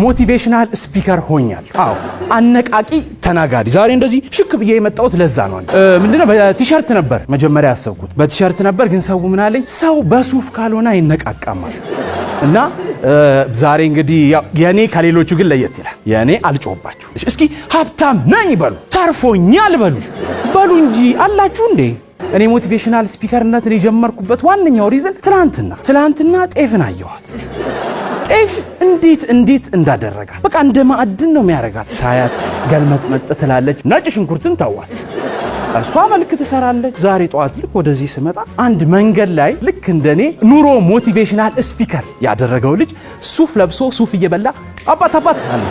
ሞቲቬሽናል ስፒከር ሆኛል። አዎ አነቃቂ ተናጋሪ። ዛሬ እንደዚህ ሽክ ብዬ የመጣሁት ለዛ ነው። ምንድነው በቲሸርት ነበር መጀመሪያ ያሰብኩት፣ በቲሸርት ነበር ግን ሰው ምን አለኝ፣ ሰው በሱፍ ካልሆነ አይነቃቃማል። እና ዛሬ እንግዲህ የኔ ከሌሎቹ ግን ለየት ይላል። የኔ አልጮህባችሁ። እስኪ ሀብታም ነኝ በሉ፣ ተርፎኛል በሉ እንጂ አላችሁ እንዴ? እኔ ሞቲቬሽናል ስፒከርነትን የጀመርኩበት ዋነኛው ሪዝን ትላንትና ጤፍን አየኋት። ጤፍ እንዴት እንዳደረጋት በቃ እንደ ማዕድን ነው የሚያረጋት። ሳያት ገልመጥመጥ ትላለች። ነጭ ሽንኩርትን ታዋች እሷ መልክ ትሰራለች። ዛሬ ጠዋት ልክ ወደዚህ ስመጣ አንድ መንገድ ላይ ልክ እንደኔ ኑሮ ሞቲቬሽናል ስፒከር ያደረገው ልጅ ሱፍ ለብሶ ሱፍ እየበላ አባት አለ።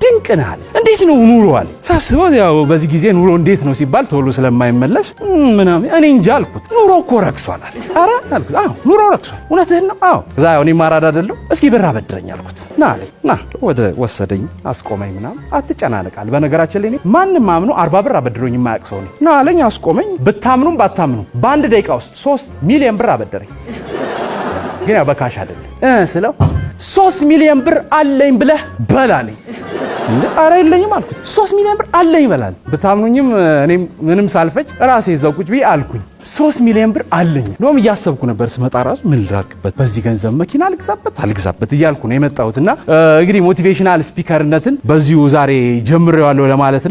ድንቅ ነህ አለ። እንዴት ነው ኑሮ አለ። ሳስበው ያው በዚህ ጊዜ ኑሮ እንዴት ነው ሲባል ቶሎ ስለማይመለስ ምናምን እኔ እንጃ አልኩት። ኑሮ እኮ ረክሷል አለ። ኧረ አልኩት። አዎ ኑሮ ረክሷል። እውነትህን ነው? አዎ። ከዛ እኔ ማራዳ አይደለሁ። እስኪ ብር አበድረኝ አልኩት። ና አለኝ። ና ወደ ወሰደኝ አስቆመኝ ምናምን። አትጨናነቃል። በነገራችን ላይ እኔ ማንም አምኖ 40 ብር አበድሮኝ የማያውቅ ሰው ነው። ና አለኝ፣ አስቆመኝ። ብታምኑም ባታምኑ በአንድ ደቂቃ ውስጥ 3 ሚሊዮን ብር አበደረኝ። ግን ያው በካሽ አይደለም ስለው 3 ሚሊዮን ብር አለኝ ብለህ በላለኝ። እንዴ ኧረ የለኝም አልኩት። 3 ሚሊዮን ብር አለኝ በላል። ብታምኑኝም እኔ ምንም ሳልፈጅ ራሴ እዛው ቁጭ ብዬ አልኩኝ 3 ሚሊዮን ብር አለኝ። እንደውም እያሰብኩ ነበር ስመጣ ራሱ ምን ላድርግበት፣ በዚህ ገንዘብ መኪና አልግዛበት እያልኩ ነው የመጣሁትና እንግዲህ ሞቲቬሽናል ስፒከርነትን በዚሁ ዛሬ ጀምሬዋለሁ ለማለት ነው።